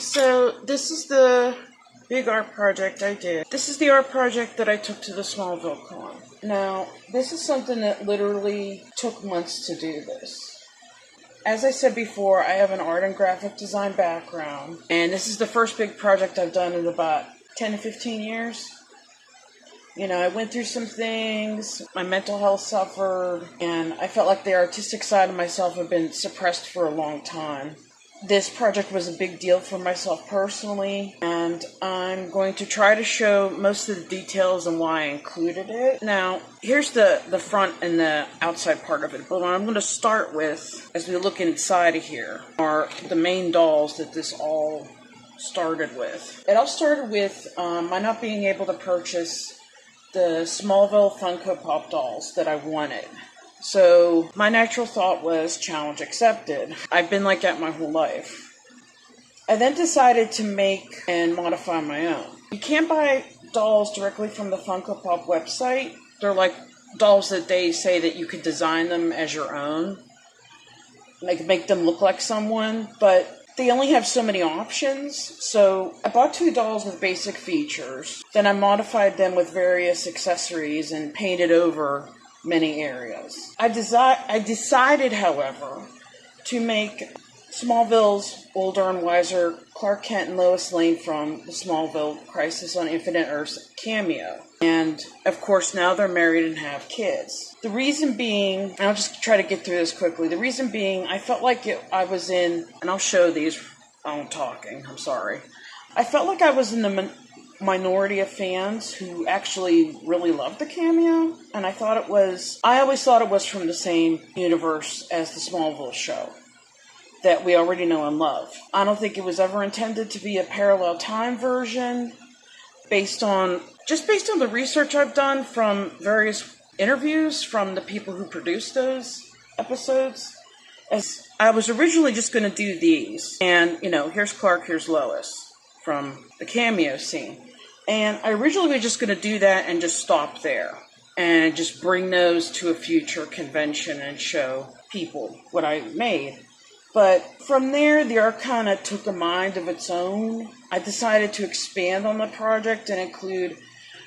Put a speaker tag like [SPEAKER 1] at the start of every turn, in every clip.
[SPEAKER 1] So this is the big art project I did. This is the art project that I took to the Smallville Con. Now, this is something that literally took months to do this. As I said before, I have an art and graphic design background, and this is the first big project I've done in about 10 to 15 years. You know, I went through some things, my mental health suffered, and I felt like the artistic side of myself had been suppressed for a long time. This project was a big deal for myself personally, and I'm going to try to show most of the details and why I included it. Now, here's the front and the outside part of it, but what I'm going to start with, as we look inside of here, are the main dolls that this all started with. It all started with my not being able to purchase the Smallville Funko Pop dolls that I wanted. So my natural thought was challenge accepted. I've been like that my whole life. I then decided to make and modify my own. You can't buy dolls directly from the Funko Pop website. They're like dolls that they say that you could design them as your own. Like make them look like someone, but they only have so many options. So I bought 2 dolls with basic features. Then I modified them with various accessories and painted over many areas. I decided, however, to make Smallville's older and wiser Clark Kent and Lois Lane from the Smallville Crisis on Infinite Earths cameo. And, of course, now they're married and have kids. The reason being, and I'll just try to get through this quickly, the reason being, I felt like I was in, and I'll show these, I'm talking, I'm sorry. I felt like I was in the minority of fans who actually really loved the cameo, and I always thought it was from the same universe as the Smallville show that we already know and love. I don't think it was ever intended to be a parallel time version. Based on the research I've done from various interviews from the people who produced those episodes, as I was originally just going to do these, and here's Clark, here's Lois from the cameo scene. And I originally was just going to do that and just stop there and just bring those to a future convention and show people what I made. But from there, the art kind of took a mind of its own. I decided to expand on the project and include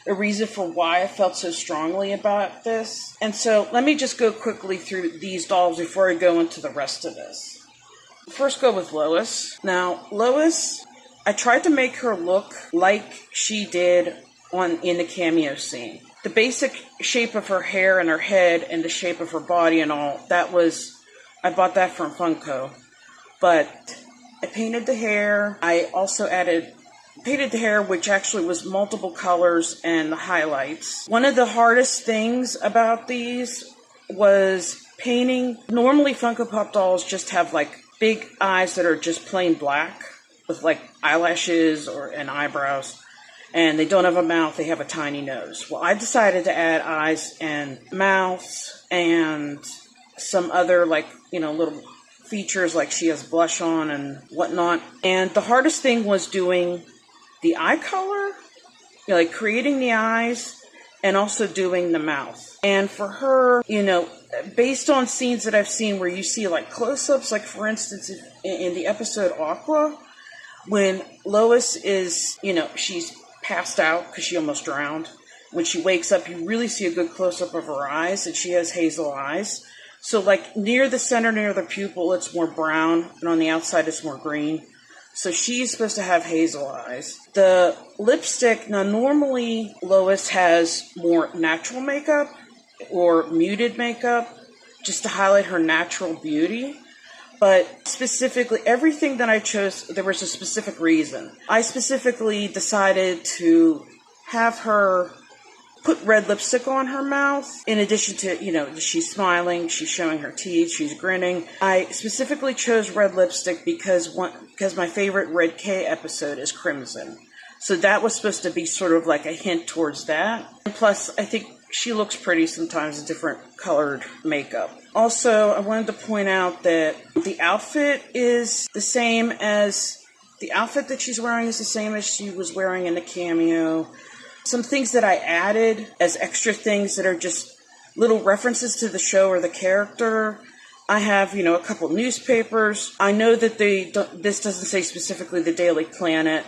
[SPEAKER 1] a reason for why I felt so strongly about this. And so let me just go quickly through these dolls before I go into the rest of this. First, go with Lois. Now, Lois, I tried to make her look like she did in the cameo scene. The basic shape of her hair and her head and the shape of her body and all, I bought that from Funko. But I painted the hair. I also painted the hair, which actually was multiple colors and the highlights. One of the hardest things about these was painting. Normally Funko Pop dolls just have like big eyes that are just plain black, with like eyelashes and eyebrows, and they don't have a mouth, they have a tiny nose. Well, I decided to add eyes and mouths and some other little features, like she has blush on and whatnot. And the hardest thing was doing the eye color, like creating the eyes and also doing the mouth. And for her, based on scenes that I've seen where you see like close-ups, like for instance in the episode Aqua, when Lois is, she's passed out because she almost drowned. When she wakes up, you really see a good close-up of her eyes, and she has hazel eyes. So, like, near the center, near the pupil, it's more brown, and on the outside, it's more green. So she's supposed to have hazel eyes. The lipstick, now normally Lois has more natural makeup or muted makeup just to highlight her natural beauty. But specifically, everything that I chose, there was a specific reason. I specifically decided to have her put red lipstick on her mouth. In addition to, she's smiling, she's showing her teeth, she's grinning. I specifically chose red lipstick because my favorite Red K episode is Crimson. So that was supposed to be sort of like a hint towards that. And plus, I think she looks pretty sometimes in different colored makeup. Also, I wanted to point out that the outfit is the same as the outfit that she's wearing is the same as she was wearing in the cameo. Some things that I added as extra things that are just little references to the show or the character I have, a couple newspapers. I know that this doesn't say specifically the Daily Planet,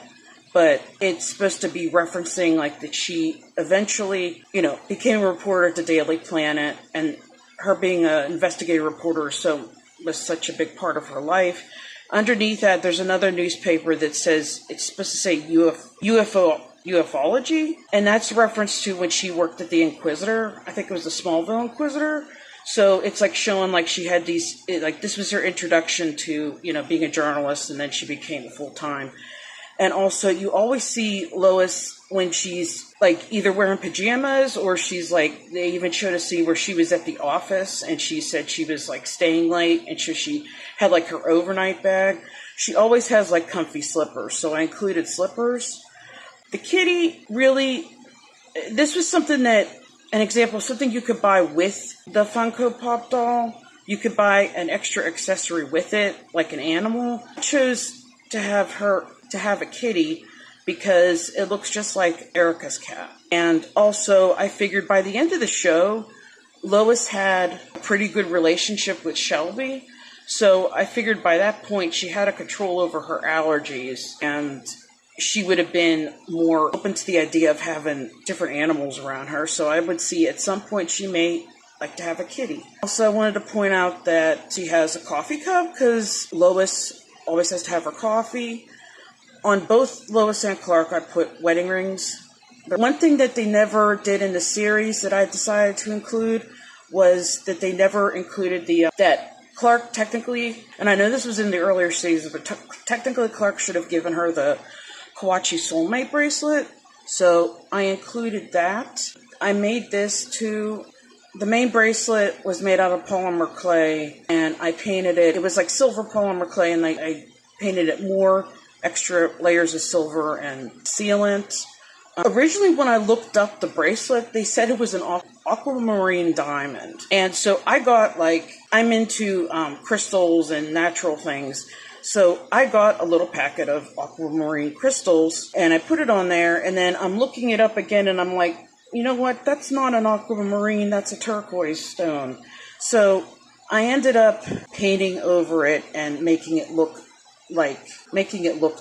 [SPEAKER 1] but it's supposed to be referencing like that she eventually, became a reporter at the Daily Planet, and her being an investigative reporter was such a big part of her life. Underneath that, there's another newspaper that says, it's supposed to say ufology, and that's a reference to when she worked at the Inquisitor. I think it was the Smallville Inquisitor. So it's like showing like she had this was her introduction to, being a journalist, and then she became full-time. And also you always see Lois when she's like either wearing pajamas, or she's like, they even showed a scene where she was at the office and she said she was like staying late, and she had like her overnight bag. She always has like comfy slippers, so I included slippers. The kitty, really, this was an example of something you could buy with the Funko Pop doll. You could buy an extra accessory with it, like an animal. I chose to have a kitty because it looks just like Erica's cat. And also, I figured by the end of the show, Lois had a pretty good relationship with Shelby. So I figured by that point, she had a control over her allergies, and she would have been more open to the idea of having different animals around her. So I would see at some point she may like to have a kitty. Also, I wanted to point out that she has a coffee cup because Lois always has to have her coffee. On both Lois and Clark, I put wedding rings. But one thing that they never did in the series that I decided to include was that they never included that Clark technically, and I know this was in the earlier seasons, but technically Clark should have given her the Kawachi Soulmate bracelet, so I included that. I made this too. The main bracelet was made out of polymer clay, and I painted it. It was like silver polymer clay, and I painted it more extra layers of silver and sealant. Originally, when I looked up the bracelet, they said it was an aquamarine diamond, and so I got I'm into crystals and natural things. So I got a little packet of aquamarine crystals, and I put it on there, and then I'm looking it up again, and I'm like, you know what? That's not an aquamarine, that's a turquoise stone. So I ended up painting over it and making it look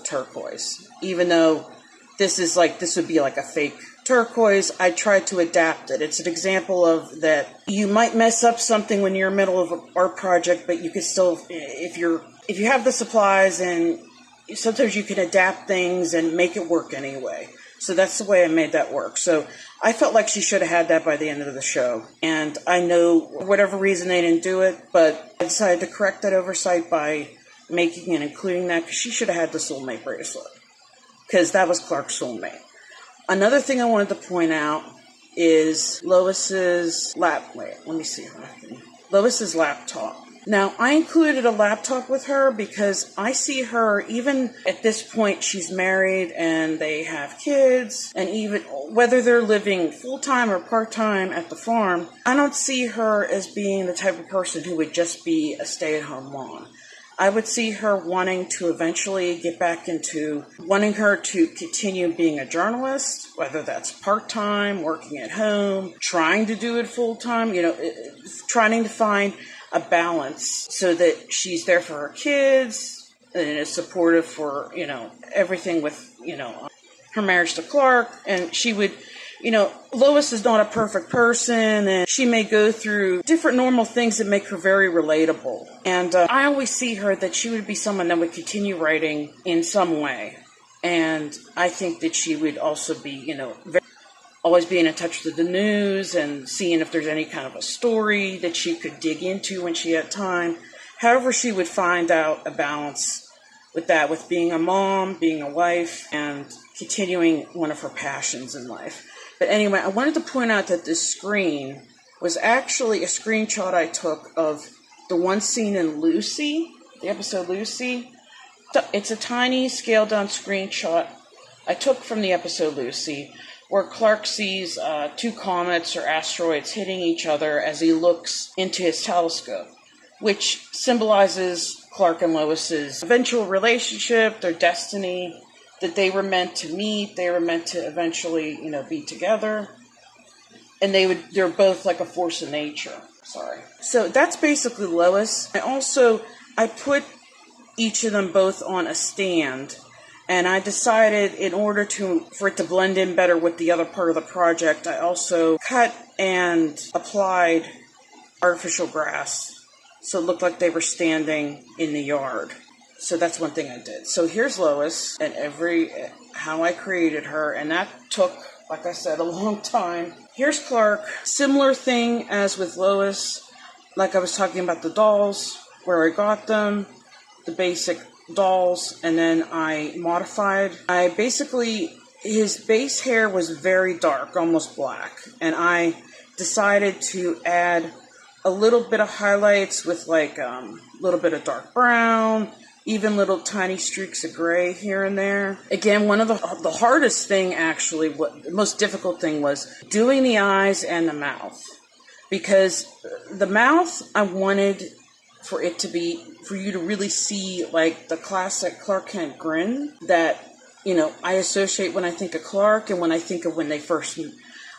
[SPEAKER 1] turquoise. Even though this would be like a fake turquoise, I tried to adapt it. It's an example of that you might mess up something when you're in the middle of an art project, but you could still, if you have the supplies, and sometimes you can adapt things and make it work anyway. So that's the way I made that work. So I felt like she should have had that by the end of the show. And I know for whatever reason they didn't do it, but I decided to correct that oversight by making and including that, because she should have had the soulmate bracelet, because that was Clark's soulmate. Another thing I wanted to point out is Lois's Lois's laptop. Now, I included a laptop with her because I see her, even at this point, she's married and they have kids, and even whether they're living full-time or part-time at the farm, I don't see her as being the type of person who would just be a stay-at-home mom. I would see her wanting to eventually get back into wanting her to continue being a journalist, whether that's part-time, working at home, trying to do it full-time, trying to find a balance so that she's there for her kids and is supportive for, everything with, her marriage to Clark. And she would, Lois is not a perfect person, and she may go through different normal things that make her very relatable. And I always see her that she would be someone that would continue writing in some way. And I think that she would also be, always being in touch with the news and seeing if there's any kind of a story that she could dig into when she had time. However, she would find out a balance with that, with being a mom, being a wife, and continuing one of her passions in life. But anyway, I wanted to point out that this screen was actually a screenshot I took of the one scene in Lucy, the episode Lucy. It's a tiny scaled-down screenshot I took from the episode Lucy, where Clark sees two comets or asteroids hitting each other as he looks into his telescope, which symbolizes Clark and Lois's eventual relationship, their destiny, that they were meant to meet, they were meant to eventually, be together, and they're both like a force of nature. Sorry. So that's basically Lois. I put each of them both on a stand, and I decided in order for it to blend in better with the other part of the project, I also cut and applied artificial grass so it looked like they were standing in the yard. So that's one thing I did. So here's Lois and how I created her, and that took, like I said, a long time. Here's Clark. Similar thing as with Lois, like I was talking about the dolls, where I got them, the basic dolls, and then I modified. His base hair was very dark, almost black, and I decided to add a little bit of highlights with like a little bit of dark brown, even little tiny streaks of gray here and there. Again, one of the hardest thing, actually, the most difficult thing was doing the eyes and the mouth. Because the mouth, I wanted for you to really see like the classic Clark Kent grin that, I associate when I think of Clark and when I think of when they first,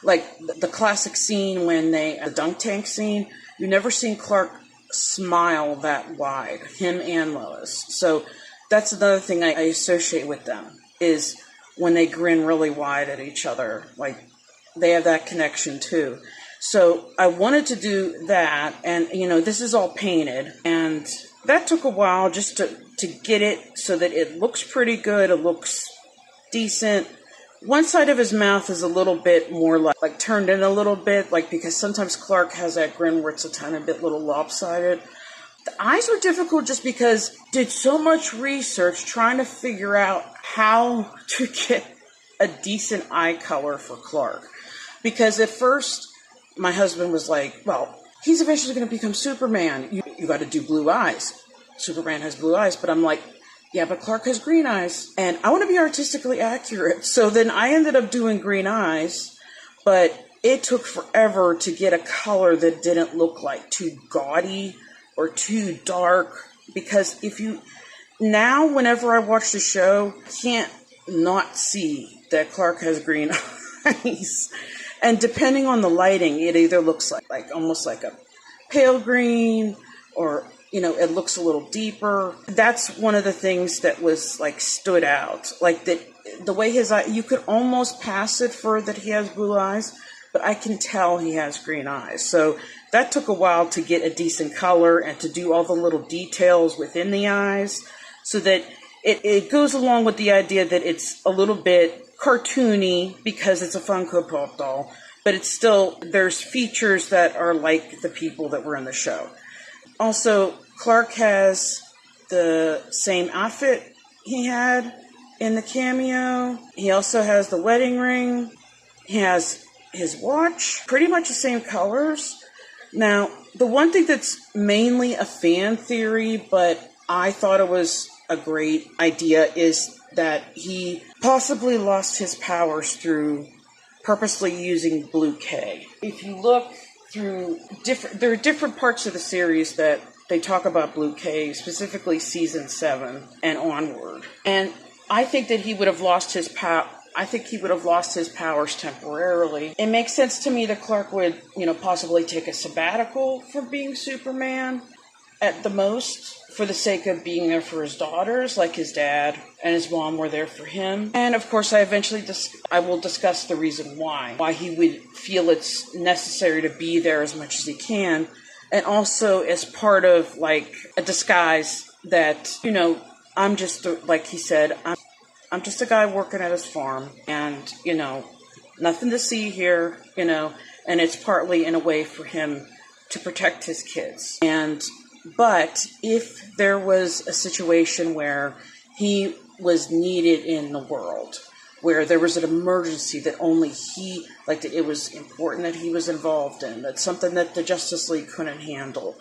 [SPEAKER 1] like the classic scene the dunk tank scene. You've never seen Clark smile that wide, him and Lois. So that's another thing I associate with them, is when they grin really wide at each other. Like, they have that connection too. So I wanted to do that, and this is all painted, and that took a while just to get it so that it looks pretty good, it looks decent. One side of his mouth is a little bit more like turned in a little bit, like, because sometimes Clark has that grin where it's a tiny bit little lopsided. The eyes were difficult just because I did so much research trying to figure out how to get a decent eye color for Clark. Because at first, my husband was like, well, he's eventually going to become Superman. You got to do blue eyes. Superman has blue eyes. But I'm like, yeah, but Clark has green eyes, and I want to be artistically accurate. So then I ended up doing green eyes, but it took forever to get a color that didn't look like too gaudy or too dark. Because whenever I watch the show, I can't not see that Clark has green eyes. And depending on the lighting, it either looks like almost like a pale green, or it looks a little deeper. That's one of the things that was like stood out. Like that, the way his eye, you could almost pass it for that he has blue eyes, but I can tell he has green eyes. So that took a while to get a decent color and to do all the little details within the eyes, so that it goes along with the idea that it's a little bit cartoony because it's a Funko Pop doll, but it's still, there's features that are like the people that were in the show. Also, Clark has the same outfit he had in the cameo. He also has the wedding ring. He has his watch, pretty much the same colors. Now, the one thing that's mainly a fan theory, but I thought it was a great idea, is that he possibly lost his powers through purposely using Blue K. If you look through there are different parts of the series that they talk about Blue K, specifically season 7 and onward. And I think that he would have lost his powers temporarily. It makes sense to me that Clark would, possibly take a sabbatical from being Superman at the most, for the sake of being there for his daughters, like his dad and his mom were there for him. And of course, I will discuss the reason why he would feel it's necessary to be there as much as he can. And also as part of like a disguise that, I'm just, like he said, I'm just a guy working at his farm, and, nothing to see here, and it's partly in a way for him to protect his kids. But if there was a situation where he was needed in the world, where there was an emergency that only he, like that it was important that he was involved in, that's something that the Justice League couldn't handle,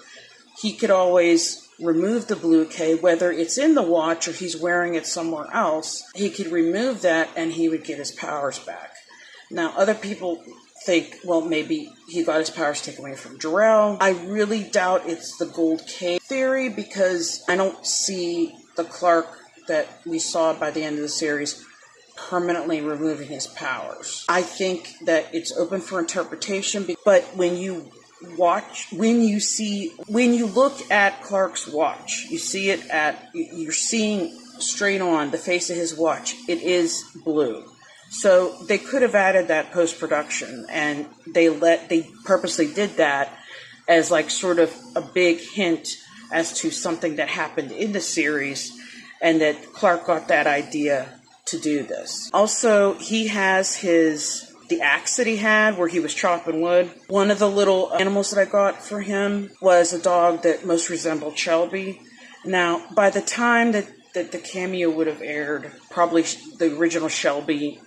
[SPEAKER 1] he could always remove the Blue K, whether it's in the watch or he's wearing it somewhere else. He could remove that and he would get his powers back. Now, other people think, well, maybe he got his powers taken away from Jor-El. I really doubt it's the Gold K theory, because I don't see the Clark that we saw by the end of the series permanently removing his powers. I think that it's open for interpretation, but when you watch, when you look at Clark's watch, you're seeing straight on the face of his watch. It is blue. So they could have added that post-production, and they purposely did that as like sort of a big hint as to something that happened in the series, and that Clark got that idea to do this. Also, he has the axe that he had where he was chopping wood. One of the little animals that I got for him was a dog that most resembled Shelby. Now, by the time that the cameo would have aired, probably the original Shelby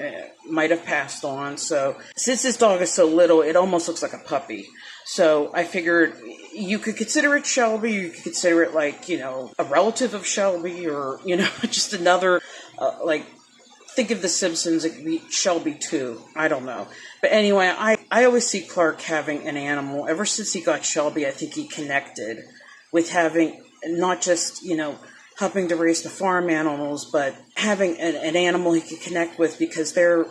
[SPEAKER 1] might have passed on. So since this dog is so little, it almost looks like a puppy. So I figured you could consider it Shelby, you could consider it like, a relative of Shelby, or, just another, think of The Simpsons, it could be Shelby too. I don't know. But anyway, I always see Clark having an animal. Ever since he got Shelby, I think he connected with having not just, helping to raise the farm animals, but having an animal he could connect with, because they're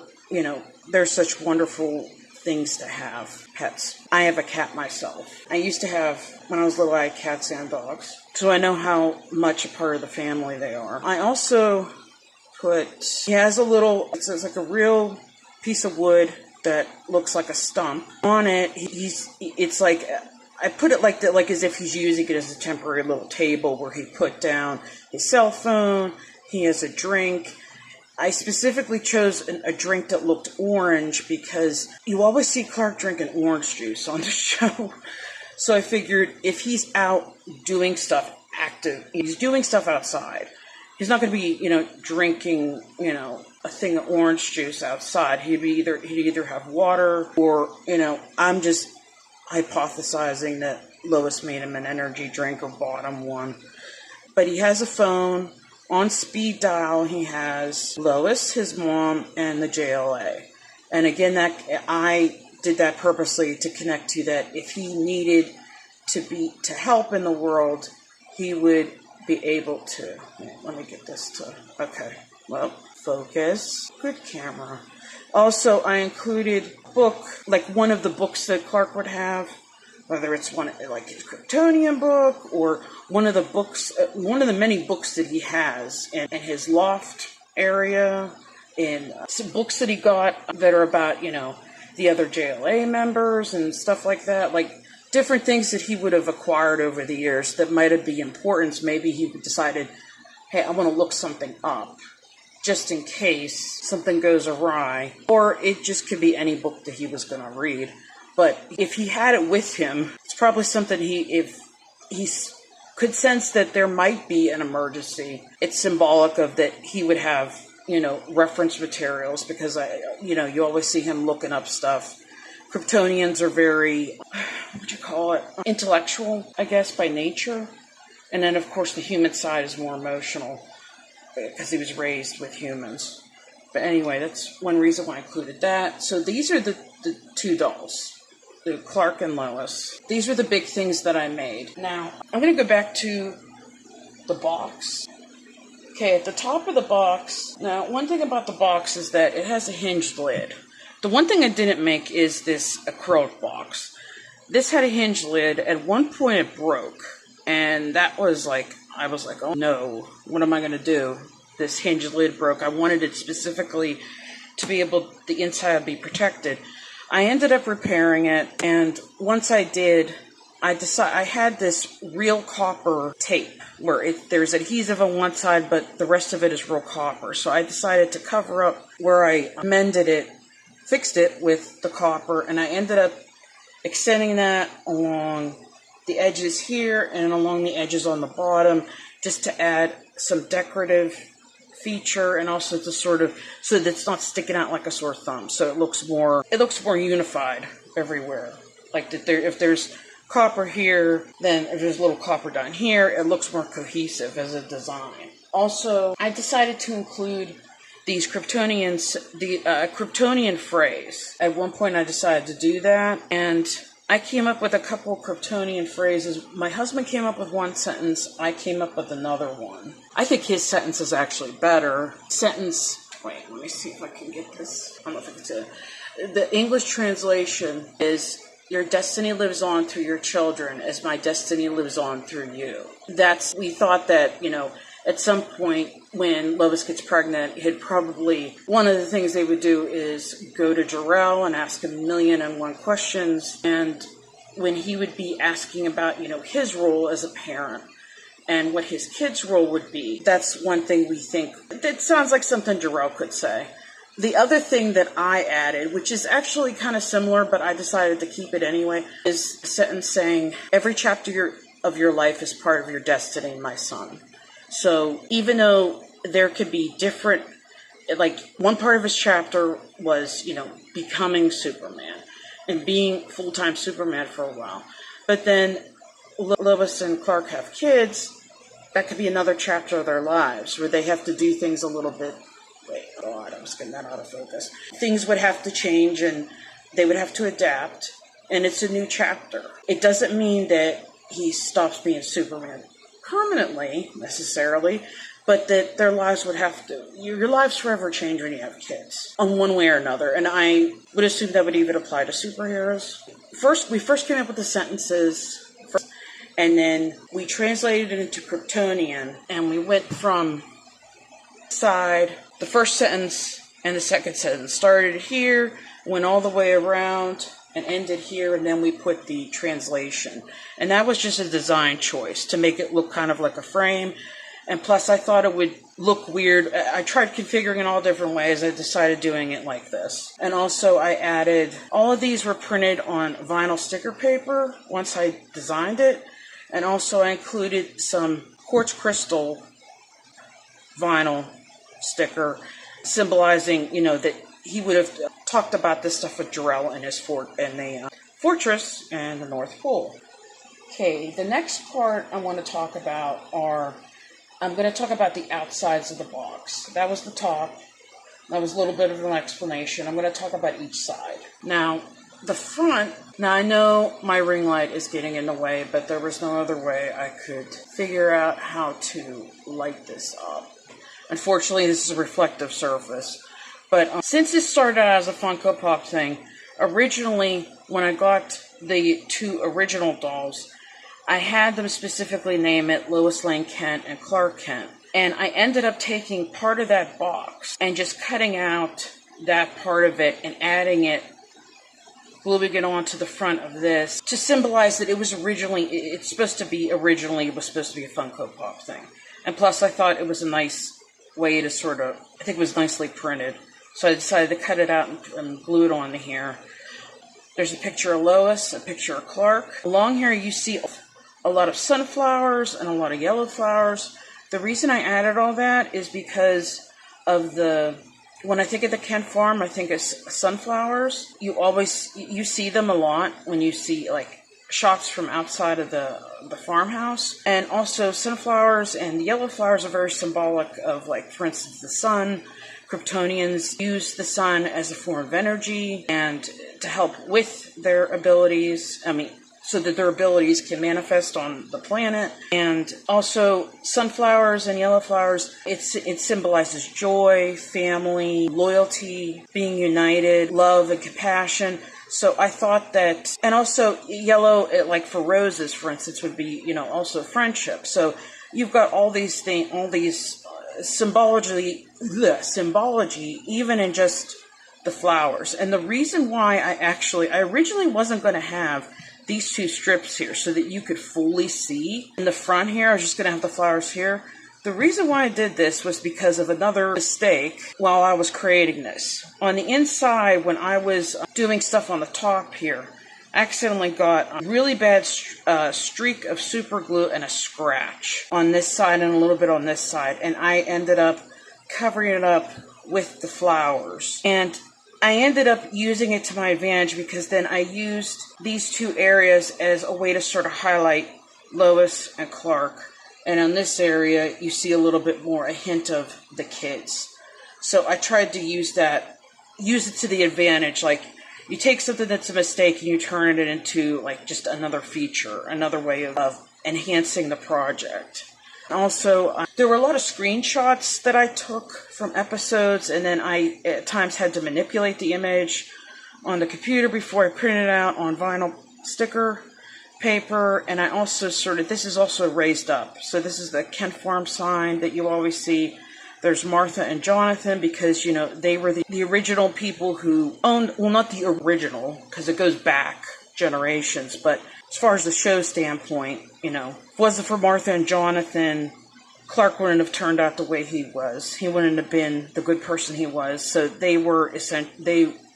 [SPEAKER 1] such wonderful things to have. Pets. I have a cat myself. I used to have, when I was little, I had cats and dogs. So I know how much a part of the family they are. I also he has it's like a real piece of wood that looks like a stump. On it, it's like, I put it like that, like as if he's using it as a temporary little table where he put down his cell phone. He has a drink. I specifically chose a drink that looked orange because you always see Clark drinking orange juice on the show. So I figured if he's out doing stuff he's doing stuff outside. He's not going to be, drinking, a thing of orange juice outside. He'd either have water or, I'm just hypothesizing that Lois made him an energy drink or bought him one. But he has a phone. On speed dial, he has Lois, his mom, and the JLA. And again, I did that purposely to connect to that. If he needed to help in the world, he would be able to. Let me get this to. Okay. Well, focus. Good camera. Also, I included a book, like one of the books that Clark would have, whether it's one like his Kryptonian book or one of the many books that he has in his loft area, in some books that he got that are about, the other JLA members and stuff like that, like different things that he would have acquired over the years that might have been importance. Maybe he decided, hey, I want to look something up just in case something goes awry, or it just could be any book that he was going to read. But if he had it with him, it's probably something if he could sense that there might be an emergency, it's symbolic of that he would have, reference materials, because you always see him looking up stuff. Kryptonians are very, intellectual, I guess, by nature. And then, of course, the human side is more emotional because he was raised with humans. But anyway, that's one reason why I included that. So these are the two dolls, the Clark and Lois. These are the big things that I made. Now, I'm going to go back to the box. Okay, at the top of the box, now, one thing about the box is that it has a hinged lid. The one thing I didn't make is this acrylic box. This had a hinged lid. At one point it broke. And that was like, I was like, oh no, what am I going to do? This hinged lid broke. I wanted it specifically to be able, the inside to be protected. I ended up repairing it. And once I did, I had this real copper tape where there's adhesive on one side, but the rest of it is real copper. So I decided to cover up where I mended it, fixed it with the copper, and I ended up extending that along the edges here and along the edges on the bottom, just to add some decorative feature, and also to sort of, so that it's not sticking out like a sore thumb. So it looks more unified everywhere. Like that if there's copper here, then if there's a little copper down here, it looks more cohesive as a design. Also, I decided to include these Kryptonians, the Kryptonian phrase. At one point I decided to do that, and I came up with a couple of Kryptonian phrases. My husband came up with one sentence, I came up with another one. I think his sentence is actually better. Wait, let me see if I can get this. I don't know if I can say it. The English translation is, your destiny lives on through your children as my destiny lives on through you. We thought that, at some point when Lois gets pregnant, one of the things they would do is go to Jor-El and ask him 1,000,001 questions. And when he would be asking about, his role as a parent and what his kid's role would be, that's one thing we think, that sounds like something Jor-El could say. The other thing that I added, which is actually kind of similar, but I decided to keep it anyway, is a sentence saying, every chapter of your life is part of your destiny, my son. So even though there could be different, like one part of his chapter was, becoming Superman and being full-time Superman for a while. But then Lois and Clark have kids. That could be another chapter of their lives where they have to do things a little bit. Wait, God, I was getting that out of focus. Things would have to change and they would have to adapt. And it's a new chapter. It doesn't mean that he stops being Superman permanently, necessarily, but that their lives would have to, your lives forever change when you have kids, on one way or another. And I would assume that would even apply to superheroes. We first came up with the sentences, and then we translated it into Kryptonian, and we went from the first sentence and the second sentence. Started here, went all the way around, and ended here, and then we put the translation. And that was just a design choice to make it look kind of like a frame. And plus, I thought it would look weird. I tried configuring it all different ways. I decided doing it like this. And also, I added, all of these were printed on vinyl sticker paper once I designed it. And also, I included some quartz crystal vinyl sticker symbolizing, that he would have talked about this stuff with Jor-El and his fortress and the North Pole. Okay, the next part I want to talk about I'm going to talk about the outsides of the box. That was the top. That was a little bit of an explanation. I'm going to talk about each side. Now, the front, I know my ring light is getting in the way, but there was no other way I could figure out how to light this up. Unfortunately, this is a reflective surface. But since it started out as a Funko Pop thing, originally, when I got the two original dolls, I had them specifically name it Lois Lane Kent and Clark Kent. And I ended up taking part of that box and just cutting out that part of it and adding it, gluing it onto the front of this to symbolize that it was supposed to be a Funko Pop thing. And plus, I thought it was a nice way to I think it was nicely printed. So I decided to cut it out and glue it onto here. There's a picture of Lois, a picture of Clark. Along here you see a lot of sunflowers and a lot of yellow flowers. The reason I added all that is because of when I think of the Kent farm, I think of sunflowers. You see them a lot when you see like shots from outside of the farmhouse. And also sunflowers and yellow flowers are very symbolic of, like, for instance, the sun. Kryptonians use the sun as a form of energy and to help with their abilities. So that their abilities can manifest on the planet. And also sunflowers and yellow flowers, it symbolizes joy, family, loyalty, being united, love and compassion. So I thought that, and also yellow, like for roses, for instance, would be, also friendship. So you've got all these things, all these symbology, even in just the flowers. And the reason why I originally wasn't going to have these two strips here so that you could fully see in the front here. I was just going to have the flowers here. The reason why I did this was because of another mistake while I was creating this. On the inside, when I was doing stuff on the top here, I accidentally got a really bad streak of super glue and a scratch on this side and a little bit on this side. And I ended up covering it up with the flowers. And I ended up using it to my advantage because then I used these two areas as a way to sort of highlight Lois and Clark. And on this area, you see a little bit more, a hint of the kids. So I tried to use it to the advantage. Like, you take something that's a mistake and you turn it into, like, just another feature, another way of enhancing the project. Also, there were a lot of screenshots that I took from episodes, and then I at times had to manipulate the image. on the computer before I printed it out on vinyl sticker paper, and I also this is also raised up. So this is the Kent Farm sign that you always see. There's Martha and Jonathan because, you know, they were the original people who owned, well, not the original, because it goes back generations, but as far as the show standpoint, you know, if it wasn't for Martha and Jonathan, Clark wouldn't have turned out the way he was. He wouldn't have been the good person he was. So they were,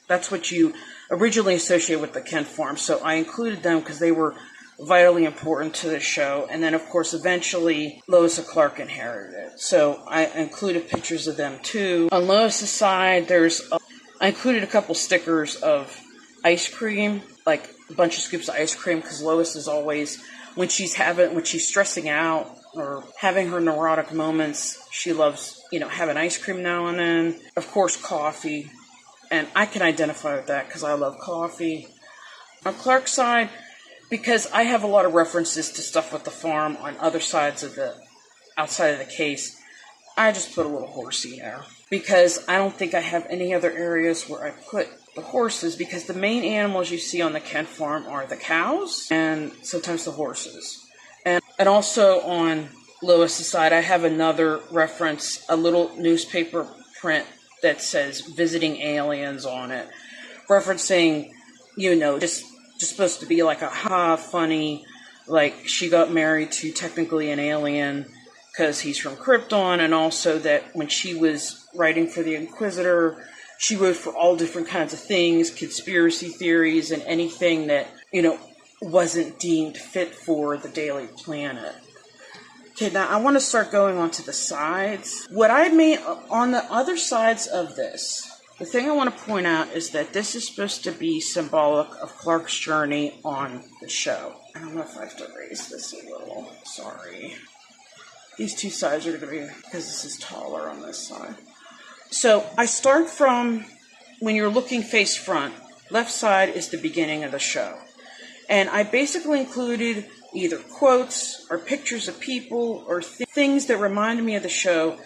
[SPEAKER 1] that's what you originally associate with the Kent Farm. So I included them because they were vitally important to the show. And then, of course, eventually Lois and Clark inherited it. So I included pictures of them too. On Lois's side, I included a couple stickers of ice cream, like a bunch of scoops of ice cream, because Lois is always, when she's stressing out or having her neurotic moments, she loves, you know, having ice cream now and then. Of course, coffee. And I can identify with that because I love coffee. On Clark's side, because I have a lot of references to stuff with the farm on other sides of outside of the case, I just put a little horsey there. Because I don't think I have any other areas where I put the horses, because the main animals you see on the Kent Farm are the cows and sometimes the horses. And also on Lois's side, I have another reference, a little newspaper print that says visiting aliens on it, referencing, you know, just supposed to be like a funny, like she got married to technically an alien because he's from Krypton, and also that when she was writing for the Inquisitor, she wrote for all different kinds of things, conspiracy theories, and anything that, you know, wasn't deemed fit for the Daily Planet. Okay, now I want to start going on to the sides. What I made on the other sides of this, the thing I want to point out is that this is supposed to be symbolic of Clark's journey on the show. I don't know if I have to raise this a little. Sorry. These two sides are going to be, because this is taller on this side. So I start from when you're looking face front. Left side is the beginning of the show. And I basically included either quotes or pictures of people or things that reminded me of the show.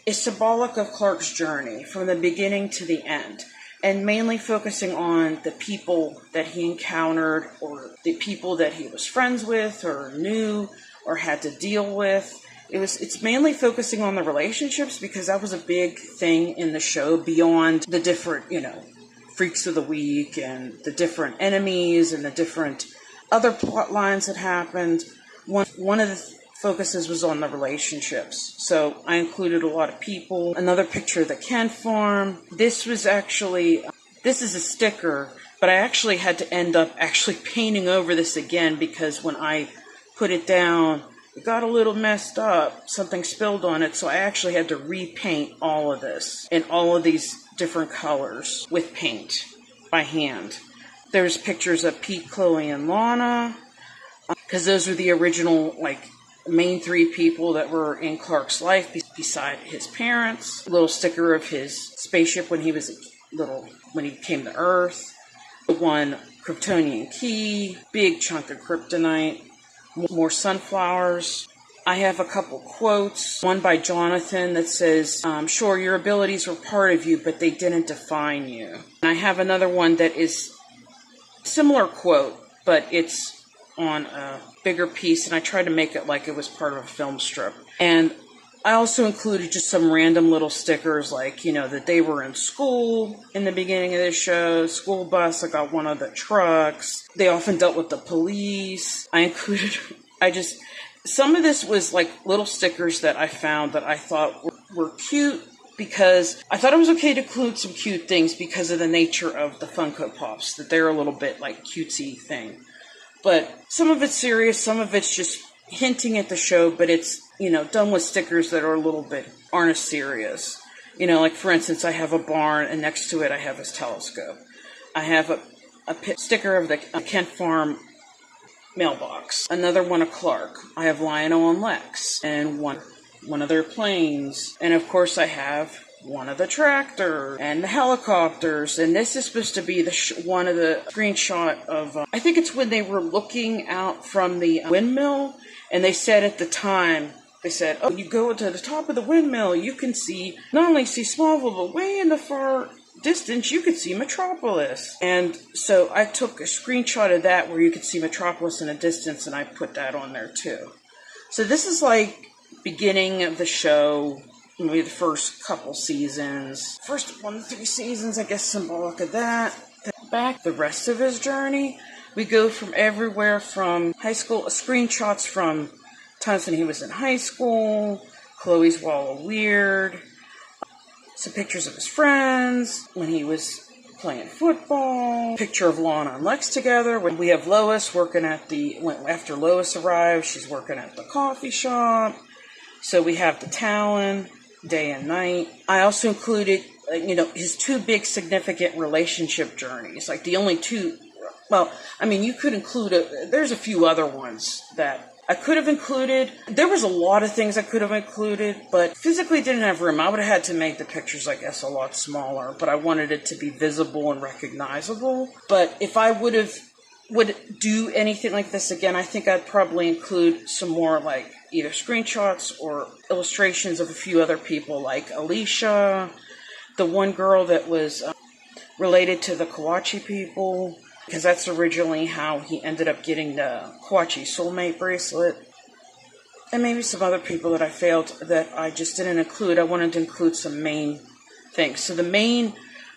[SPEAKER 1] Is symbolic of Clark's journey from the beginning to the end, and mainly focusing on the people that he encountered or the people that he was friends with or knew or had to deal with. It's mainly focusing on the relationships, because that was a big thing in the show beyond the different, you know, freaks of the week and the different enemies and the different other plot lines that happened. One of the focuses was on the relationships. So I included a lot of people. Another picture of the Kent Farm. This is a sticker, but I actually had to end up actually painting over this again, because when I put it down, it got a little messed up. Something spilled on it, so I actually had to repaint all of this in all of these different colors with paint by hand. There's pictures of Pete, Chloe, and Lana, because those were the original, like, main three people that were in Clark's life beside his parents. A little sticker of his spaceship when he was little, when he came to Earth. One Kryptonian key, big chunk of kryptonite, more sunflowers. I have a couple quotes. One by Jonathan that says, sure, your abilities were part of you, but they didn't define you. And I have another one that is similar quote, but it's on a bigger piece, and I tried to make it like it was part of a film strip. And I also included just some random little stickers, like, you know, that they were in school in the beginning of this show, school bus, I got one of the trucks. They often dealt with the police. Some of this was like little stickers that I found that I thought were cute, because I thought it was okay to include some cute things because of the nature of the Funko Pops, that they're a little bit like cutesy thing. But some of it's serious, some of it's just hinting at the show, but it's, you know, done with stickers that are a little bit, aren't as serious. You know, like for instance, I have a barn, and next to it I have his telescope. I have a sticker of the Kent Farm mailbox. Another one of Clark. I have Lionel and Lex, and one of their planes. And of course I have one of the tractor and the helicopters, and this is supposed to be one of the screenshot of I think it's when they were looking out from the windmill, and they said at the time, they said, oh, you go to the top of the windmill, you can not only see Smallville, but way in the far distance, you could see Metropolis. And so I took a screenshot of that where you could see Metropolis in a distance, and I put that on there too. So this is like beginning of the show, maybe the first couple seasons. First 1 to 3 seasons, I guess, symbolic of that. Back the rest of his journey, we go from everywhere from high school, screenshots from times when he was in high school, Chloe's Wall of Weird, some pictures of his friends, when he was playing football, picture of Lana and Lex together. When we have Lois working at after Lois arrives, she's working at the coffee shop. So we have the Talon, day and night. I also included, his 2 big significant relationship journeys. Like the only 2, well, I mean, you could include, there's a few other ones that I could have included. There was a lot of things I could have included, but physically didn't have room. I would have had to make the pictures, I guess, a lot smaller, but I wanted it to be visible and recognizable. But if I would do anything like this again, I think I'd probably include some more like either screenshots or illustrations of a few other people, like Alicia, the one girl that was related to the Kawachi people, because that's originally how he ended up getting the Kawachi soulmate bracelet. And maybe some other people that I failed that I just didn't include. I wanted to include some main things. So the main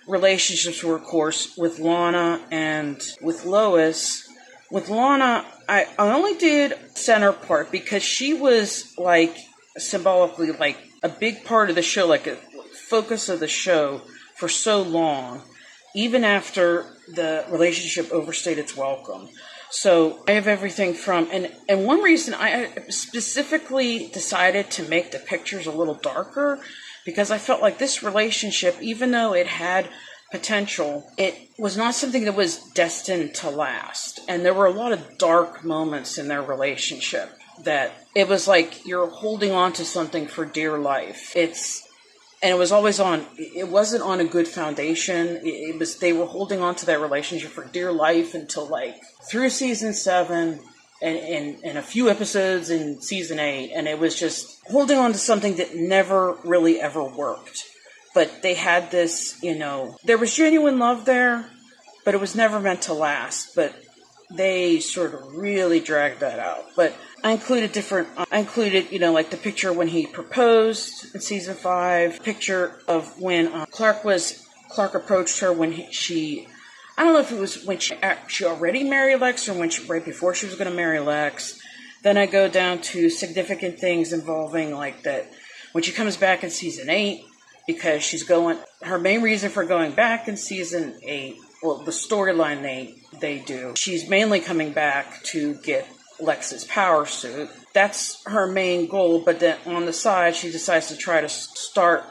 [SPEAKER 1] relationships were, of course, with Lana and with Lois. With Lana, I only did center part because she was like symbolically like a big part of the show, like a focus of the show for so long, even after the relationship overstayed its welcome. So I have everything from, and one reason I specifically decided to make the pictures a little darker, because I felt like this relationship, even though it had potential, it was not something that was destined to last. And there were a lot of dark moments in their relationship that it was like you're holding on to something for dear life. And it was always it wasn't on a good foundation. They were holding on to that relationship for dear life until like through season 7 and a few episodes in season 8. And it was just holding on to something that never really ever worked. But they had this, there was genuine love there, but it was never meant to last. But they sort of really dragged that out. But I included like the picture when he proposed in season 5, picture of when Clark approached her when I don't know if it was when she already married Lex or right before she was going to marry Lex. Then I go down to significant things involving like that when she comes back in season 8, because her main reason for going back in season 8, well, the storyline they do, she's mainly coming back to get Lex's power suit. That's her main goal, but then on the side, she decides to try to start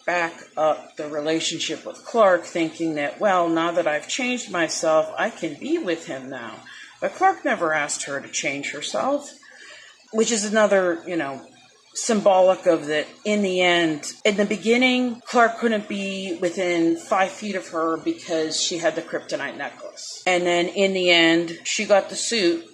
[SPEAKER 1] back up the relationship with Clark, thinking that, well, now that I've changed myself, I can be with him now. But Clark never asked her to change herself, which is another, symbolic of that. In the end, in the beginning, Clark couldn't be within 5 feet of her because she had the kryptonite necklace. And then in the end, she got the suit,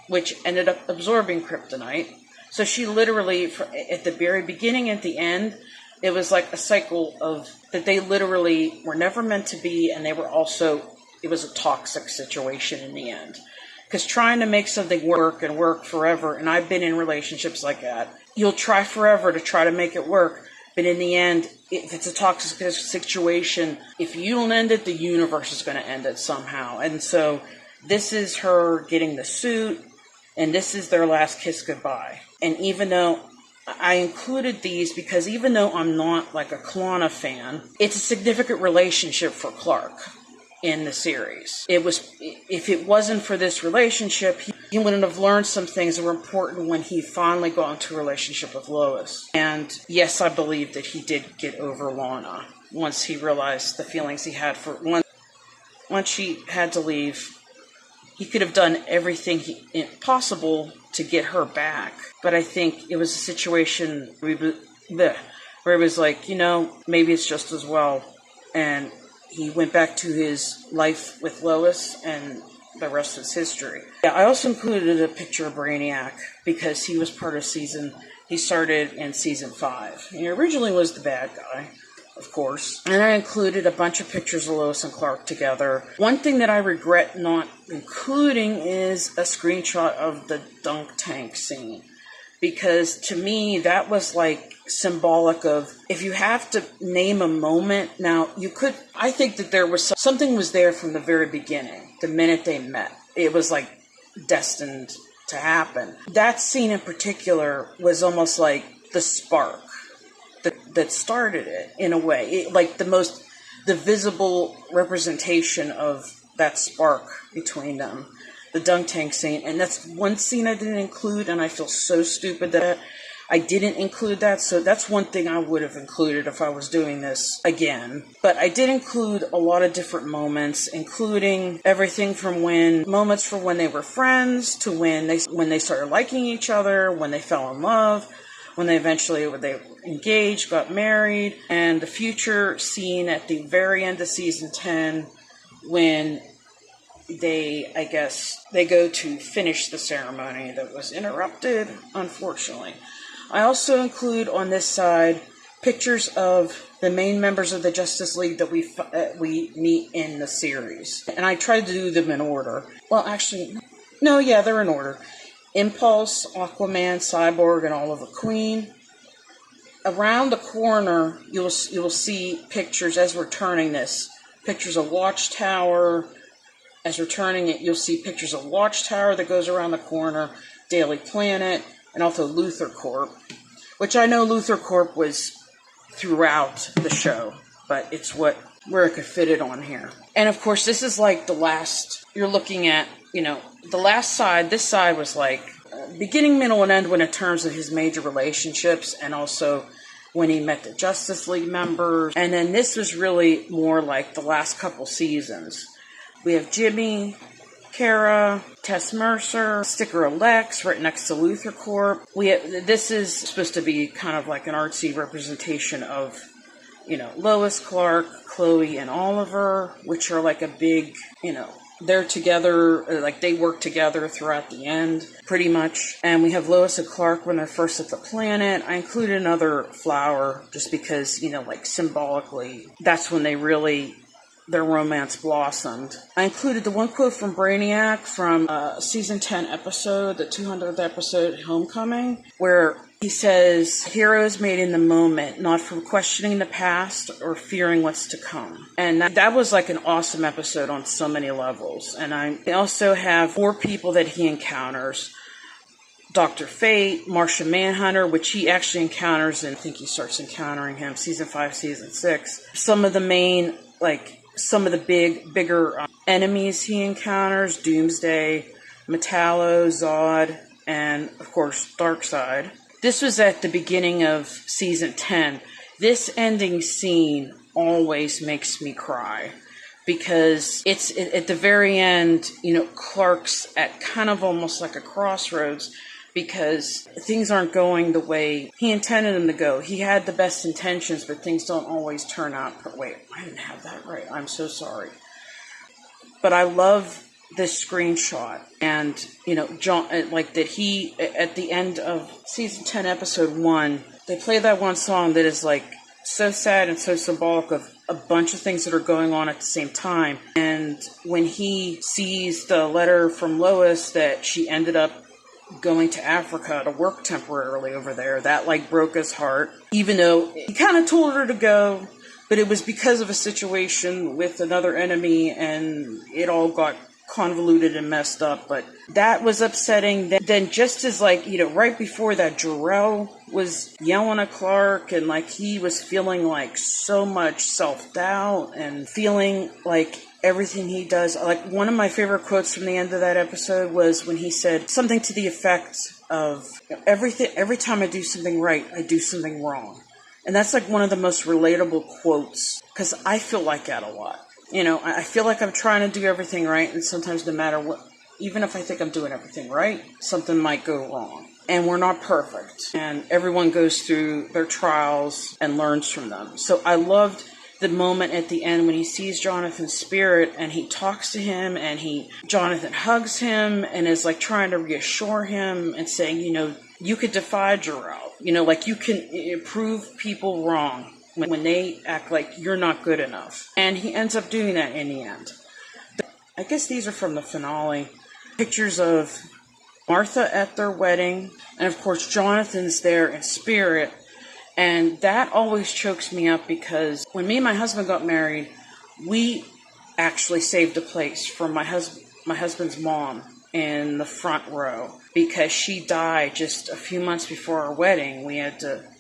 [SPEAKER 1] which ended up absorbing kryptonite. So she literally, at the very beginning, at the end, it was like a cycle of that they literally were never meant to be, and it was a toxic situation in the end. Because trying to make something work and work forever, and I've been in relationships like that, you'll try forever to try to make it work, but in the end, if it's a toxic situation, if you don't end it, the universe is going to end it somehow. And so this is her getting the suit, and this is their last kiss goodbye. And even though I included these, because even though I'm not like a Kalana fan, it's a significant relationship for Clark in the series. If it wasn't for this relationship, he wouldn't have learned some things that were important when he finally got into a relationship with Lois. And yes, I believe that he did get over Lana once he realized the feelings he had for once she had to leave. He could have done everything possible to get her back. But I think it was a situation where he was like, maybe it's just as well. And he went back to his life with Lois, and the rest is history. Yeah, I also included a picture of Brainiac because he was part of he started in season 5. He originally was the bad guy. of course. And I included a bunch of pictures of Lois and Clark together. One thing that I regret not including is a screenshot of the dunk tank scene. Because to me, that was like symbolic of, if you have to name a moment, now you could, I think that there was something was there from the very beginning, the minute they met. It was like destined to happen. That scene in particular was almost like the spark that started it, in a way. Like the visible representation of that spark between them. The dunk tank scene. And that's one scene I didn't include, and I feel so stupid that I didn't include that. So that's one thing I would have included if I was doing this again. But I did include a lot of different moments, including everything from moments from when they were friends to when they started liking each other, when they fell in love, when they engaged, got married, and the future scene at the very end of season 10 when they go to finish the ceremony that was interrupted, unfortunately. I also include on this side pictures of the main members of the Justice League that we meet in the series. And I tried to do them in order. Well, actually, no, yeah, they're in order. Impulse, Aquaman, Cyborg, and Oliver Queen. Around the corner, you'll see pictures as we're turning this. Pictures of Watchtower. As we're turning it, you'll see pictures of Watchtower that goes around the corner, Daily Planet, and also Luthor Corp, which I know Luthor Corp was throughout the show, but it's where it could fit it on here. And of course, this is like the last, you're looking at, the last side. This side was like beginning, middle, and end in terms of his major relationships, and also when he met the Justice League members. And then this was really more like the last couple seasons. We have Jimmy, Kara, Tess Mercer, sticker of Lex right next to Luthor Corp. This is supposed to be kind of like an artsy representation of, Lois, Clark, Chloe, and Oliver, which are like a big, they're together, like they work together throughout the end, pretty much. And we have Lois and Clark when they're first at the planet. I included another flower just because, like symbolically, that's when their romance blossomed. I included the one quote from Brainiac from season 10 episode, the 200th episode, Homecoming, where he says, "Heroes made in the moment, not from questioning the past or fearing what's to come." And that was like an awesome episode on so many levels. And I also have 4 people that he encounters. Dr. Fate, Martian Manhunter, which he actually encounters, and I think he starts encountering him season 5, season 6. Some of the bigger enemies he encounters, Doomsday, Metallo, Zod, and, of course, Darkseid. This was at the beginning of season 10. This ending scene always makes me cry because it's at the very end, Clark's at kind of almost like a crossroads because things aren't going the way he intended them to go. He had the best intentions, but things don't always turn out. Wait, I didn't have that right. I'm so sorry. But I love this screenshot. And, John, like that he, at the end of season 10, episode 1, they play that one song that is like so sad and so symbolic of a bunch of things that are going on at the same time. And when he sees the letter from Lois that she ended up going to Africa to work temporarily over there, that like broke his heart, even though he kind of told her to go, but it was because of a situation with another enemy and it all got convoluted and messed up. But that was upsetting. Then just as right before that, Jor-El was yelling at Clark and like he was feeling like so much self-doubt and feeling like everything he does. Like one of my favorite quotes from the end of that episode was when he said something to the effect of, every time I do something right, I do something wrong. And that's like one of the most relatable quotes because I feel like that a lot. I feel like I'm trying to do everything right, and sometimes no matter what, even if I think I'm doing everything right, something might go wrong. And we're not perfect. And everyone goes through their trials and learns from them. So I loved the moment at the end when he sees Jonathan's spirit and he talks to him and Jonathan hugs him and is like trying to reassure him and saying, you could defy Jor-El. Like you can prove people wrong. when they act like you're not good enough. And he ends up doing that in the end. I guess these are from the finale. Pictures of Martha at their wedding, and of course Jonathan's there in spirit. And that always chokes me up because when me and my husband got married, we actually saved a place for my husband's mom in the front row because she died just a few months before our wedding.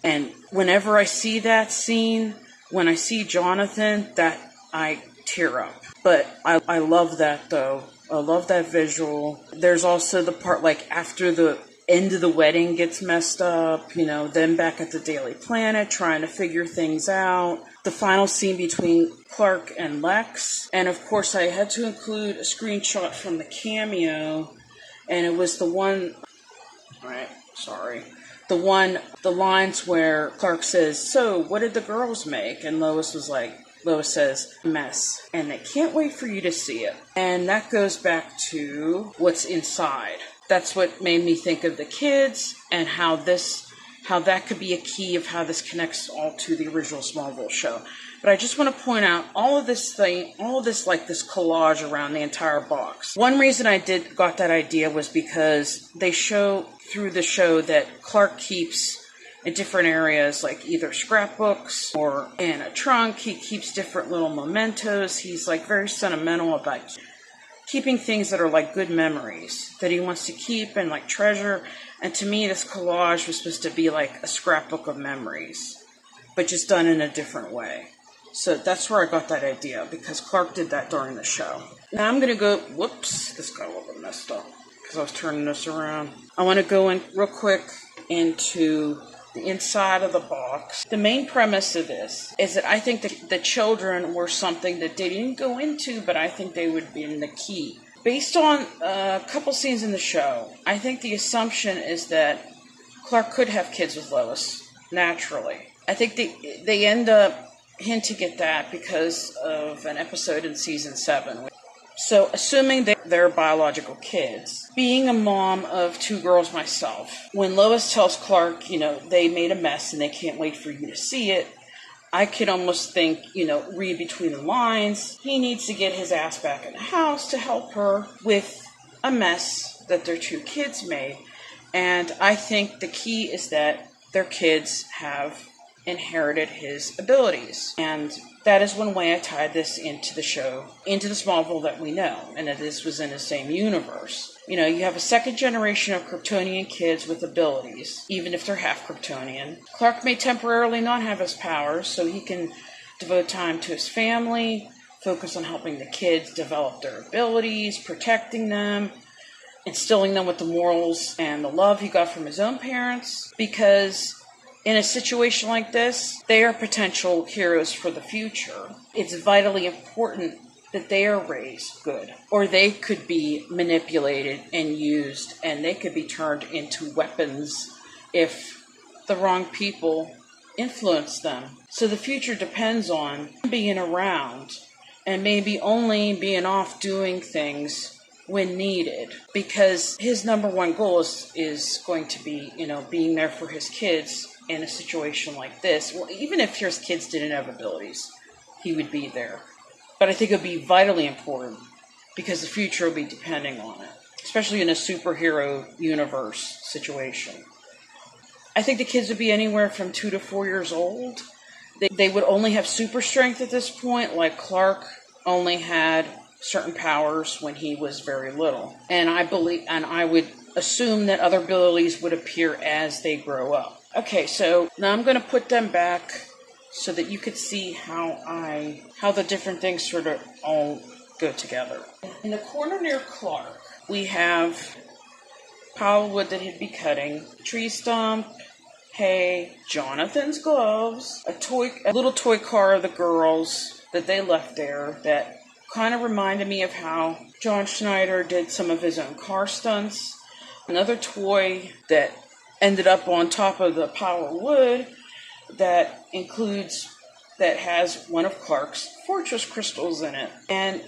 [SPEAKER 1] And whenever I see that scene, when I see Jonathan, that I tear up. But I love that though. I love that visual. There's also the part like after the end of the wedding gets messed up, them back at the Daily Planet trying to figure things out. The final scene between Clark and Lex. And of course I had to include a screenshot from the cameo, and it was the lines where Clark says, "So, what did the girls make?" And Lois says, "Mess. And they can't wait for you to see it." And that goes back to what's inside. That's what made me think of the kids and how that could be a key of how this connects all to the original Smallville show. But I just want to point out all of this like this collage around the entire box. One reason I got that idea was because they show through the show that Clark keeps in different areas, like either scrapbooks or in a trunk. He keeps different little mementos. He's like very sentimental about keeping things that are like good memories that he wants to keep and like treasure. And to me, this collage was supposed to be like a scrapbook of memories, but just done in a different way. So that's where I got that idea, because Clark did that during the show. Now I'm going to go, whoops, this got a little bit messed up because I was turning this around. I want to go in real quick into the inside of the box. The main premise of this is that I think that the children were something that they didn't go into, but I think they would be in the key. Based on a couple scenes in the show, I think the assumption is that Clark could have kids with Lois, naturally. I think they end up hinting at that because of an episode in season 7. So, assuming that they're biological kids, being a mom of 2 girls myself, when Lois tells Clark, they made a mess and they can't wait for you to see it, I could almost think, read between the lines, he needs to get his ass back in the house to help her with a mess that their 2 kids made. And I think the key is that their kids have inherited his abilities. And that is one way I tied this into the show, into the Smallville that we know, and that this was in the same universe. You have a second generation of Kryptonian kids with abilities, even if they're half Kryptonian. Clark may temporarily not have his powers, so he can devote time to his family, focus on helping the kids develop their abilities, protecting them, instilling them with the morals and the love he got from his own parents, because in a situation like this, they are potential heroes for the future. It's vitally important that they are raised good, or they could be manipulated and used, and they could be turned into weapons if the wrong people influence them. So the future depends on being around and maybe only being off doing things when needed, because his number one goal is going to be, being there for his kids in a situation like this. Well, even if his kids didn't have abilities, he would be there. But I think it would be vitally important because the future will be depending on it, especially in a superhero universe situation. I think the kids would be anywhere from 2 to 4 years old. They would only have super strength at this point, like Clark only had certain powers when he was very little. And I would assume that other abilities would appear as they grow up. Okay, so now I'm going to put them back so that you could see how the different things sort of all go together. In the corner near Clark, we have pile of wood that he'd be cutting, tree stump, hay, Jonathan's gloves, a little toy car of the girls that they left there that kind of reminded me of how John Schneider did some of his own car stunts. Another toy that ended up on top of the pile of wood that has one of Clark's fortress crystals in it. And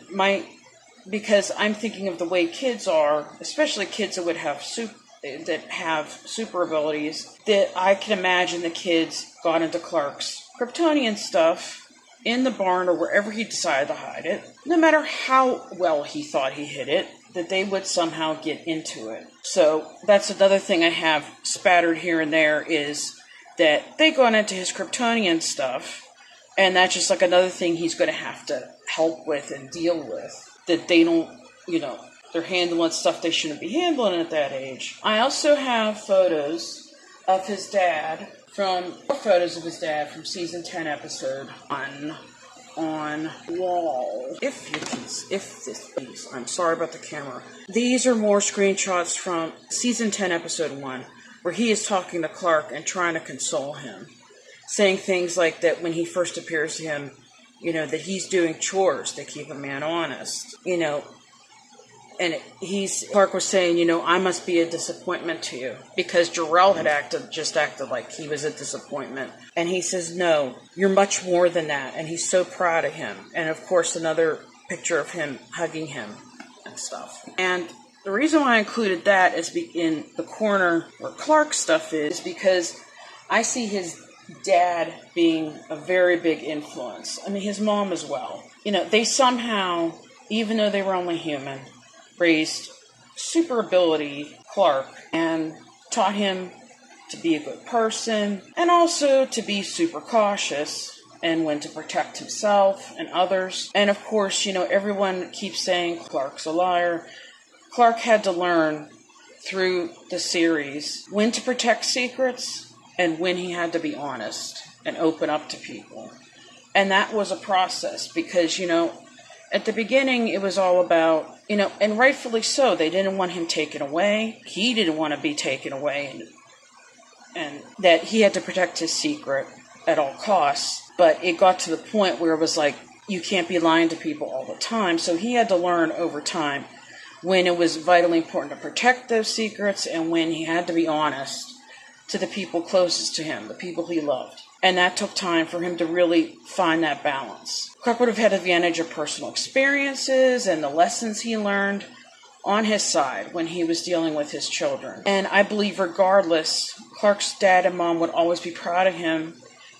[SPEAKER 1] because I'm thinking of the way kids are, especially kids that have super abilities, that I can imagine the kids got into Clark's Kryptonian stuff in the barn or wherever he decided to hide it, no matter how well he thought he hid it, that they would somehow get into it. So that's another thing I have spattered here and there, is that they gone into his Kryptonian stuff, and that's just like another thing he's going to have to help with and deal with, that they don't, they're handling stuff they shouldn't be handling at that age. I also have photos of his dad from season 10 episode 1 on wall. Please, I'm sorry about the camera. These are more screenshots from season 10 episode 1, where he is talking to Clark and trying to console him, saying things like that when he first appears to him, that he's doing chores to keep a man honest, and Clark was saying, I must be a disappointment to you, because Jor-El had acted like he was a disappointment. And he says, no, you're much more than that. And he's so proud of him. And of course, another picture of him hugging him and stuff. And the reason why I included that is in the corner where Clark's stuff is because I see his dad being a very big influence. I mean, his mom as well. They somehow, even though they were only human, raised super ability Clark and taught him to be a good person and also to be super cautious and when to protect himself and others. And of course, everyone keeps saying Clark's a liar. Clark had to learn through the series when to protect secrets and when he had to be honest and open up to people. And that was a process because, at the beginning, it was all about, and rightfully so, they didn't want him taken away. He didn't want to be taken away, and that he had to protect his secret at all costs. But it got to the point where it was like, you can't be lying to people all the time. So he had to learn over time when it was vitally important to protect those secrets and when he had to be honest to the people closest to him, the people he loved. And that took time for him to really find that balance. Clark would have had advantage of personal experiences and the lessons he learned on his side when he was dealing with his children. And I believe regardless, Clark's dad and mom would always be proud of him,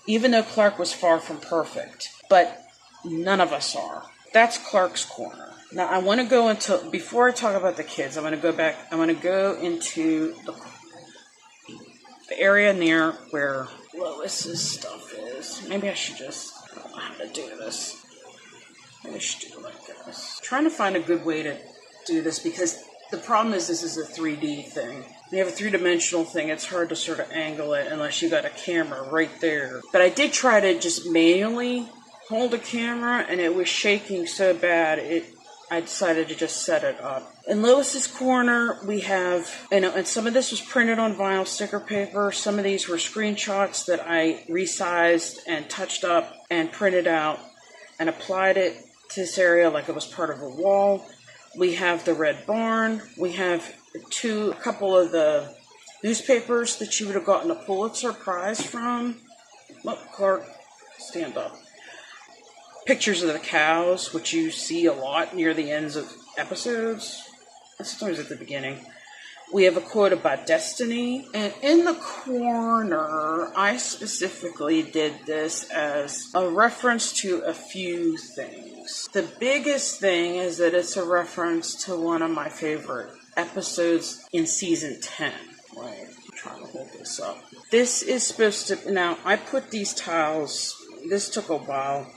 [SPEAKER 1] even though Clark was far from perfect. But none of us are. That's Clark's corner. Now I want to go into, before I talk about the kids, I'm going to go into the area near where Lois's stuff is. Maybe I should I don't know how to do this. Maybe I should do it like this. I'm trying to find a good way to do this because the problem is this is a 3D thing. When you have a three-dimensional thing, it's hard to sort of angle it unless you got a camera right there. But I did try to just manually hold a camera and it was shaking so bad I decided to just set it up. In Lois's corner, we have, and some of this was printed on vinyl sticker paper. Some of these were screenshots that I resized and touched up and printed out and applied it to this area like it was part of a wall. We have the Red Barn. We have a couple of the newspapers that you would have gotten a Pulitzer Prize from. Look, Clark, stand up. Pictures of the cows, which you see a lot near the ends of episodes, and sometimes at the beginning. We have a quote about destiny, and in the corner, I specifically did this as a reference to a few things. The biggest thing is that it's a reference to one of my favorite episodes in season 10. Wait, I'm trying to hold this up. This is supposed to, now I put these tiles, this took a while,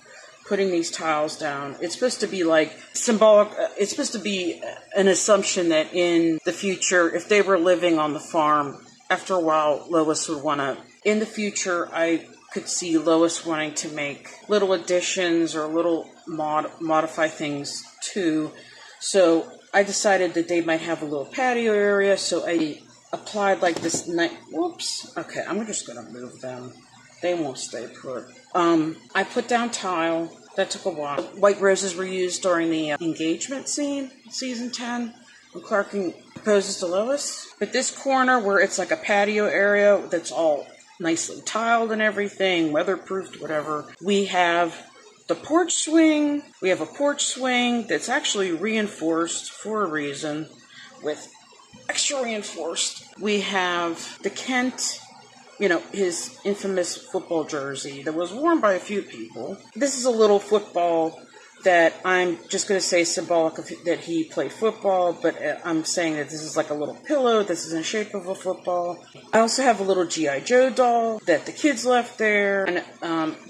[SPEAKER 1] putting these tiles down. It's supposed to be like symbolic. It's supposed to be an assumption that in the future, if they were living on the farm, after a while, Lois would want to, in the future, I could see Lois wanting to make little additions or little modify things too. So I decided that they might have a little patio area. So I applied like this whoops. Okay, I'm just going to move them. They won't stay put. I put down tile. That took a while. White roses were used during the engagement scene, season 10, when Clark proposes to Lois. But this corner where it's like a patio area that's all nicely tiled and everything, weatherproofed, whatever, we have the porch swing. We have a porch swing that's actually reinforced for a reason with extra reinforced. We have the Kent. his infamous football jersey that was worn by a few people. This is a little football that I'm just going to say symbolic of that he played football, but I'm saying that this is like a little pillow. This is in the shape of a football. I also have a little G.I. Joe doll that the kids left there, and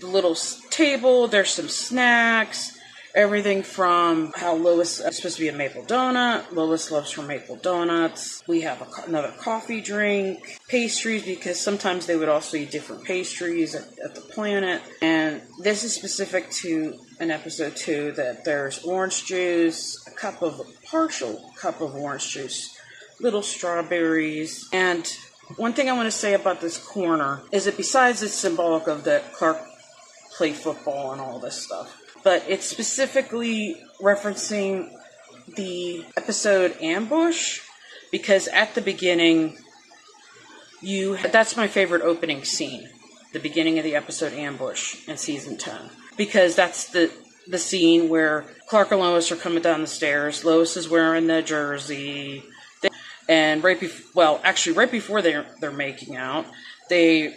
[SPEAKER 1] the little table. There's some snacks. Everything from how Lois is supposed to be a maple donut. Lois loves her maple donuts. We have another coffee drink. Pastries, because sometimes they would also eat different pastries at the planet. And this is specific to an episode 2 that there's orange juice, partial cup of orange juice, little strawberries. And one thing I want to say about this corner is that besides it's symbolic of that Clark played football and all this stuff, but it's specifically referencing the episode Ambush, because at the beginning, that's my favorite opening scene, the beginning of the episode Ambush in season 10, because that's the scene where Clark and Lois are coming down the stairs. Lois is wearing the jersey, and right before they're making out, they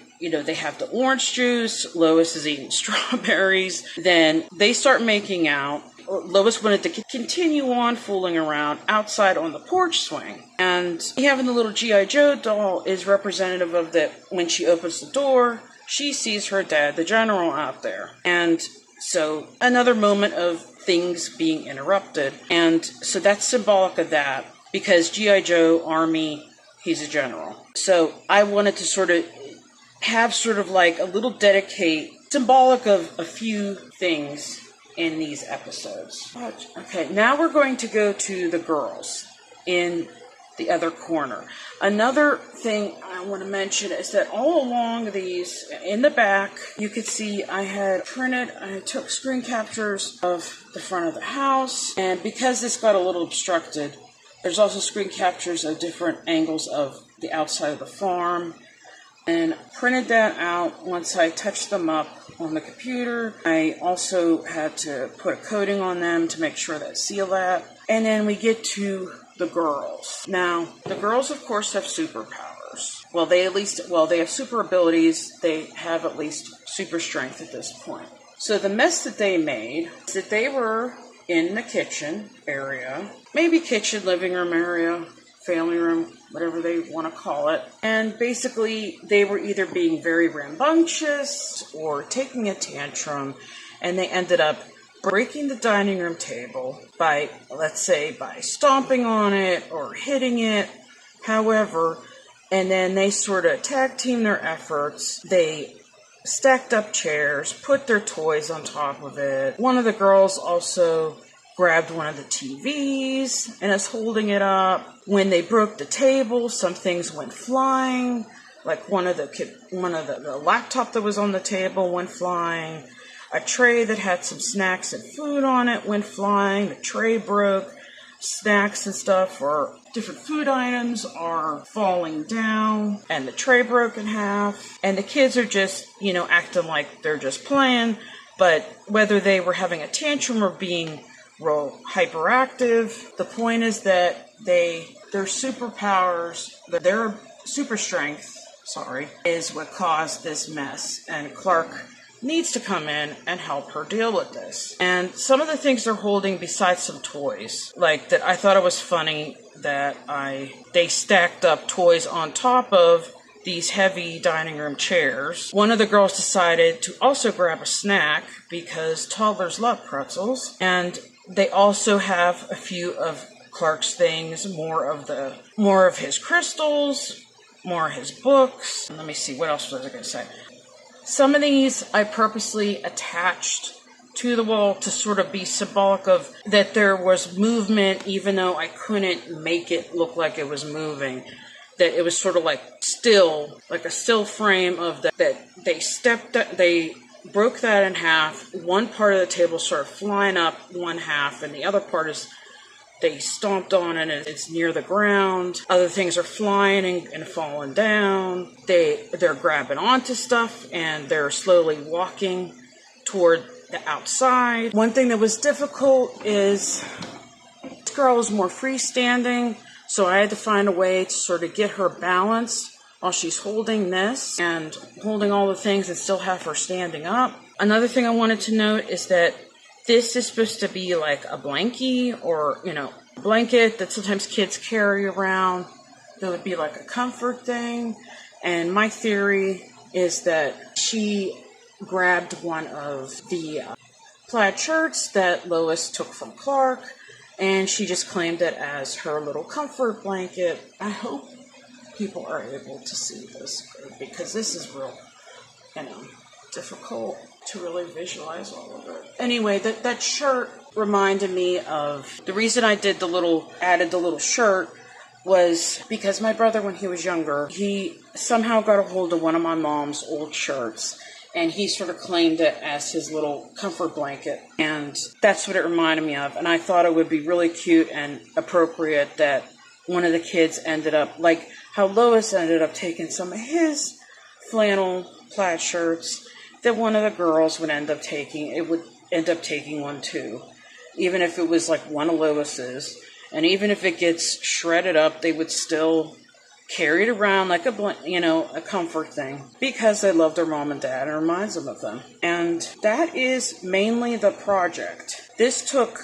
[SPEAKER 1] have the orange juice. Lois is eating strawberries. Then they start making out. Lois wanted to continue on fooling around outside on the porch swing. And having the little G.I. Joe doll is representative of that when she opens the door, she sees her dad, the general, out there. And so another moment of things being interrupted. And so that's symbolic of that, because G.I. Joe, Army, he's a general. So I wanted to sort of have like a little symbolic of a few things in these episodes. Okay, now we're going to go to the girls in the other corner. Another thing I want to mention is that all along these, in the back, you could see I took screen captures of the front of the house, and because this got a little obstructed, there's also screen captures of different angles of the outside of the farm. And printed that out once I touched them up on the computer. I also had to put a coating on them to make sure that seal that. And then we get to the girls. Now, the girls, of course, have superpowers. Well, they have super abilities. They have at least super strength at this point. So the mess that they made is that they were in the kitchen area, maybe kitchen, living room area, family room, whatever they want to call it. And basically, they were either being very rambunctious or taking a tantrum, and they ended up breaking the dining room table by stomping on it or hitting it, however, and then they sort of tag team their efforts. They stacked up chairs, put their toys on top of it. One of the girls also grabbed one of the TVs and is holding it up. When they broke the table, some things went flying. Like one of the laptop that was on the table went flying. A tray that had some snacks and food on it went flying. The tray broke. Snacks and stuff or different food items are falling down, and the tray broke in half. And the kids are just, acting like they're just playing. But whether they were having a tantrum or being real hyperactive, the point is that their superpowers, their super strength, is what caused this mess. And Clark needs to come in and help her deal with this. And some of the things they're holding besides some toys, like that I thought it was funny that they stacked up toys on top of these heavy dining room chairs. One of the girls decided to also grab a snack because toddlers love pretzels. And they also have a few of Clark's things, more of his crystals, more of his books. Let me see, what else was I going to say? Some of these I purposely attached to the wall to sort of be symbolic of that there was movement, even though I couldn't make it look like it was moving. That it was sort of like a still frame of that they broke that in half. One part of the table started flying up one half, and the other part is they stomped on it and it's near the ground. Other things are flying and falling down. They're grabbing onto stuff and they're slowly walking toward the outside. One thing that was difficult is this girl was more freestanding, so I had to find a way to sort of get her balanced while she's holding this and holding all the things and still have her standing up. Another thing I wanted to note is that this is supposed to be like a blankie or, blanket that sometimes kids carry around. That would be like a comfort thing. And my theory is that she grabbed one of the plaid shirts that Lois took from Clark, and she just claimed it as her little comfort blanket. I hope people are able to see this, because this is real, difficult to really visualize all of it. Anyway, that shirt reminded me of the reason I added the little shirt was because my brother, when he was younger, he somehow got a hold of one of my mom's old shirts, and he sort of claimed it as his little comfort blanket, and that's what it reminded me of. And I thought it would be really cute and appropriate that one of the kids ended up, like how Lois ended up taking some of his flannel plaid shirts, that one of the girls would end up taking one too. Even if it was like one of Lois's, and even if it gets shredded up, they would still carry it around like a comfort thing, because they love their mom and dad and it reminds them of them. And that is mainly the project. This took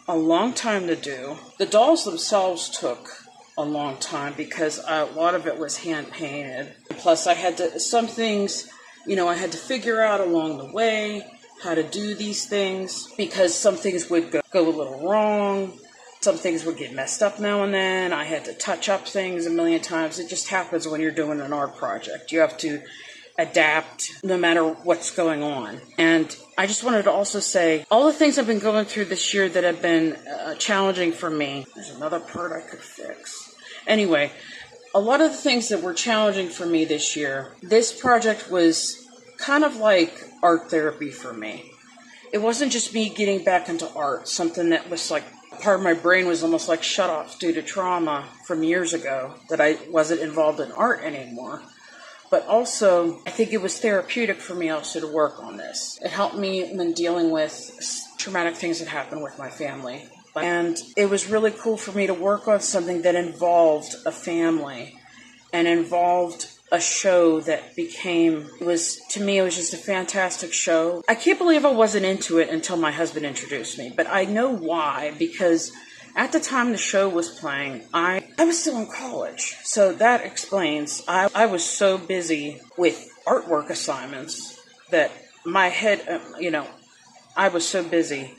[SPEAKER 1] a long time to do. The dolls themselves took a long time because a lot of it was hand painted. Plus I had to, some things, I had to figure out along the way how to do these things, because some things would go a little wrong. Some things would get messed up now and then. I had to touch up things a million times. It just happens when you're doing an art project. You have to adapt no matter what's going on. And I just wanted to also say, all the things I've been going through this year that have been challenging for me. There's another part I could fix. Anyway, a lot of the things that were challenging for me this year, this project was kind of like art therapy for me. It wasn't just me getting back into art, something that was like, part of my brain was almost like shut off due to trauma from years ago, that I wasn't involved in art anymore. But also, I think it was therapeutic for me also to work on this. It helped me when dealing with traumatic things that happened with my family. And it was really cool for me to work on something that involved a family and involved a show that to me, it was just a fantastic show. I can't believe I wasn't into it until my husband introduced me, but I know why, because at the time the show was playing, I was still in college. So that explains, I was so busy with artwork assignments that my head, I was so busy,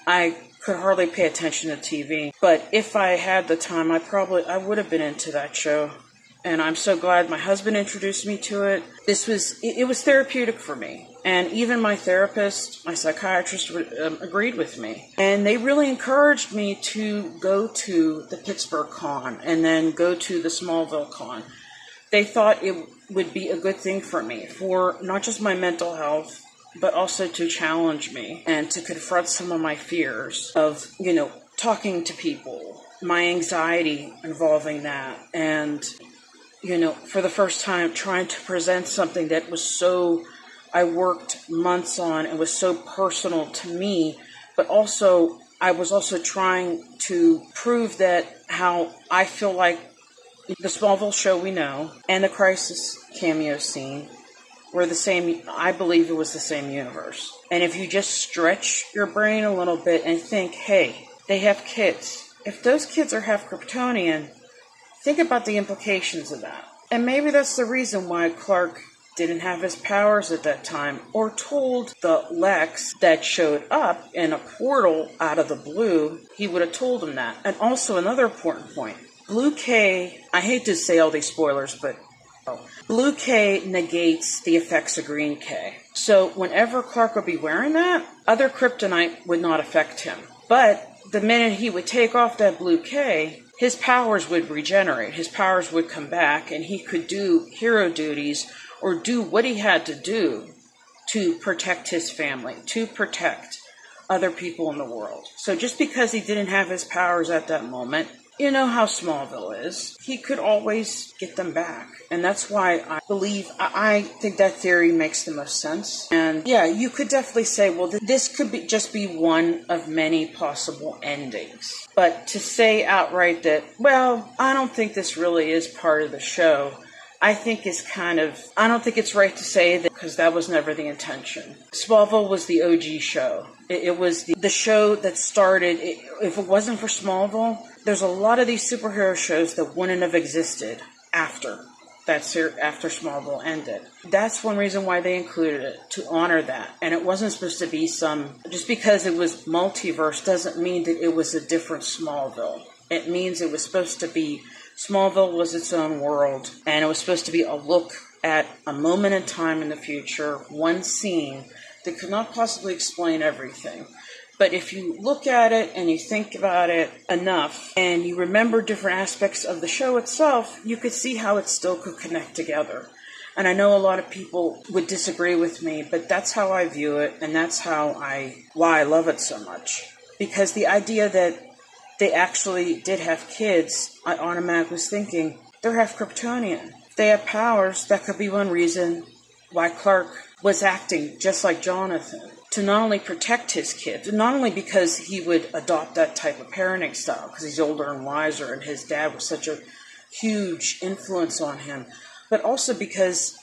[SPEAKER 1] I could hardly pay attention to TV. But if I had the time, I would have been into that show. And I'm so glad my husband introduced me to it. It was therapeutic for me. And even my therapist, my psychiatrist, agreed with me. And they really encouraged me to go to the Pittsburgh Con and then go to the Smallville Con. They thought it would be a good thing for me, for not just my mental health, but also to challenge me and to confront some of my fears of, talking to people, my anxiety involving that, and for the first time, trying to present something that I worked months on and was so personal to me, but also, I was also trying to prove that how I feel like the Smallville show we know and the Crisis Cameo scene were the same. I believe it was the same universe. And if you just stretch your brain a little bit and think, hey, they have kids. If those kids are half Kryptonian, think about the implications of that. And maybe that's the reason why Clark didn't have his powers at that time, or told the Lex that showed up in a portal out of the blue, he would have told him that. And also another important point, Blue K, I hate to say all these spoilers, but Blue K negates the effects of Green K. So whenever Clark would be wearing that, other kryptonite would not affect him. But the minute he would take off that Blue K, his powers would regenerate. His powers would come back, and he could do hero duties or do what he had to do to protect his family, to protect other people in the world. So just because he didn't have his powers at that moment, you know how Smallville is, he could always get them back. And that's why I think that theory makes the most sense. And yeah, you could definitely say, well, this could just be one of many possible endings. But to say outright that, well, I don't think this really is part of the show, I think is kind of, I don't think it's right to say that because that was never the intention. Smallville was the OG show. It was the show that started, if it wasn't for Smallville, there's a lot of these superhero shows that wouldn't have existed after Smallville ended. That's one reason why they included it, to honor that. And it wasn't supposed to be just because it was multiverse doesn't mean that it was a different Smallville. It means it was supposed to be, Smallville was its own world, and it was supposed to be a look at a moment in time in the future, one scene that could not possibly explain everything. But if you look at it and you think about it enough and you remember different aspects of the show itself, you could see how it still could connect together. And I know a lot of people would disagree with me, but that's how I view it, and that's why I love it so much. Because the idea that they actually did have kids, I automatically was thinking, they're half Kryptonian. They have powers. That could be one reason why Clark was acting just like Jonathan, to not only protect his kids, not only because he would adopt that type of parenting style, because he's older and wiser, and his dad was such a huge influence on him, but also because,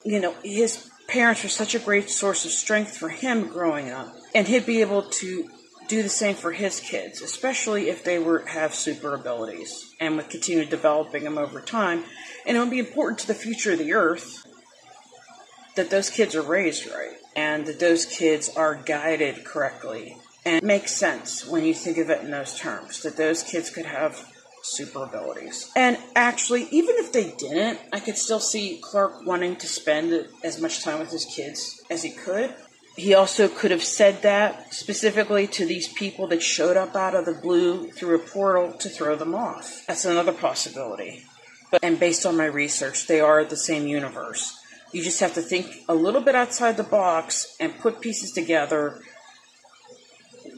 [SPEAKER 1] his parents were such a great source of strength for him growing up, and he'd be able to do the same for his kids, especially if they have super abilities, and would continue developing them over time. And it would be important to the future of the Earth that those kids are raised right, and that those kids are guided correctly. And it makes sense when you think of it in those terms, that those kids could have super abilities. And actually, even if they didn't, I could still see Clark wanting to spend as much time with his kids as he could. He also could have said that specifically to these people that showed up out of the blue through a portal to throw them off. That's another possibility. And based on my research, they are the same universe. You just have to think a little bit outside the box and put pieces together,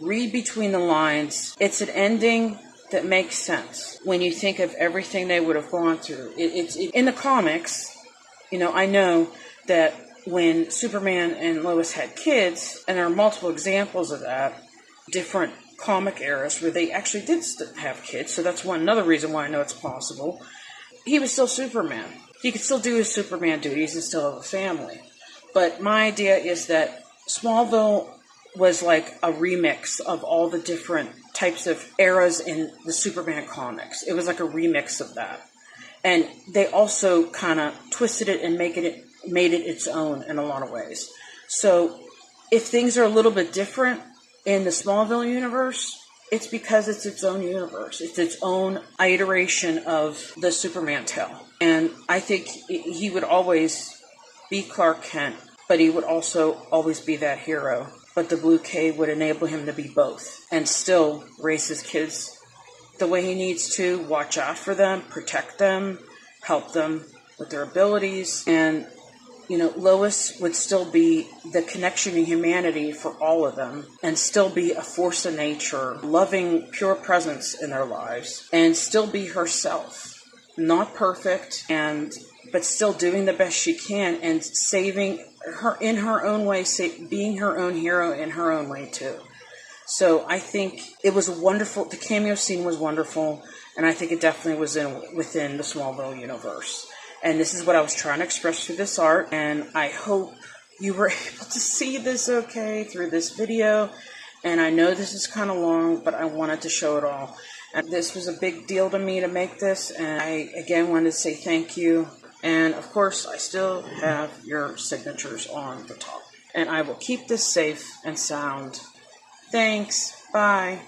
[SPEAKER 1] read between the lines. It's an ending that makes sense when you think of everything they would have gone through. In the comics, I know that when Superman and Lois had kids, and there are multiple examples of that, different comic eras where they actually did have kids, so that's another reason why I know it's possible. He was still Superman. He could still do his Superman duties and still have a family. But my idea is that Smallville was like a remix of all the different types of eras in the Superman comics. It was like a remix of that. And they also kind of twisted it and made it its own in a lot of ways. So if things are a little bit different in the Smallville universe, it's because it's its own universe. It's its own iteration of the Superman tale. And I think he would always be Clark Kent, but he would also always be that hero. But the Blue Cave would enable him to be both and still raise his kids the way he needs to, watch out for them, protect them, help them with their abilities. And, Lois would still be the connection to humanity for all of them, and still be a force of nature, loving, pure presence in their lives, and still be herself. Not perfect, but still doing the best she can, and saving her in her own way, being her own hero in her own way too. So I think it was wonderful. The cameo scene was wonderful, and I think it definitely was within the Smallville universe. And this is what I was trying to express through this art, and I hope you were able to see this okay through this video. And I know this is kind of long, but I wanted to show it all. And this was a big deal to me to make this, and I again wanted to say thank you. And of course, I still have your signatures on the top. And I will keep this safe and sound. Thanks. Bye.